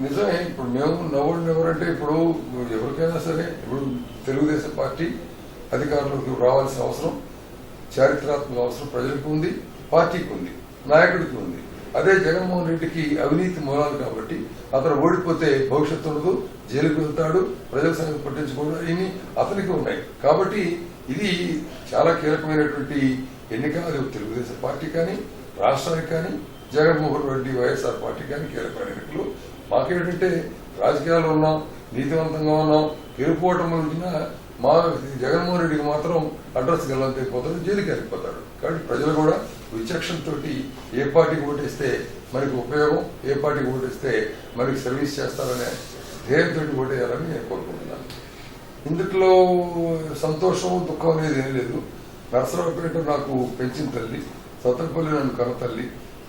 నిజమే. ఇప్పుడు మేము నవ్వుడు ఎవరంటే ఇప్పుడు ఎవరికైనా సరే ఇప్పుడు తెలుగుదేశం పార్టీ అధికారంలోకి రావాల్సిన అవసరం, చారిత్రాత్మక అవసరం ప్రజలకు ఉంది, పార్టీకి ఉంది, నాయకుడికి ఉంది. అదే జగన్మోహన్ రెడ్డికి అవినీతి మూలాలు కాబట్టి అతను ఓడిపోతే భవిష్యత్తు ఉండదు, జైలుకు వెళ్తాడు, ప్రజల సంగతి పట్టించుకోవడం ఇవి అతనికి ఉన్నాయి. కాబట్టి ఇది చాలా కీలకమైనటువంటి ఎన్నిక. అది తెలుగుదేశం పార్టీ కానీ, రాష్ట్రానికి కానీ, జగన్మోహన్ రెడ్డి వైఎస్ఆర్ పార్టీ కానీ కీలకమైన ఎన్నికలు. మాకేంటంటే రాజకీయాల్లో ఉన్నాం, నీతివంతంగా ఉన్నాం, గెలుపోవటం వచ్చినా మా జగన్మోహన్ రెడ్డికి మాత్రం అడ్రస్ గెలంతైపోతాడు, జైలుకి వెళ్ళిపోతాడు. కాబట్టి ప్రజలు కూడా విచక్షణతో ఏ పార్టీకి ఓటేస్తే మనకి ఉపయోగం, ఏ పార్టీకి ఓటేస్తే మనకి సర్వీస్ చేస్తారనే ధ్యేయంతో ఓటేయాలని నేను కోరుకుంటున్నాను. ఇందులో సంతోషం, దుఃఖం అనేది ఏం లేదు. నరసరావుపేట నాకు పెంచిన తల్లి, సత్తపల్లి నన్ను కన్న తల్లి.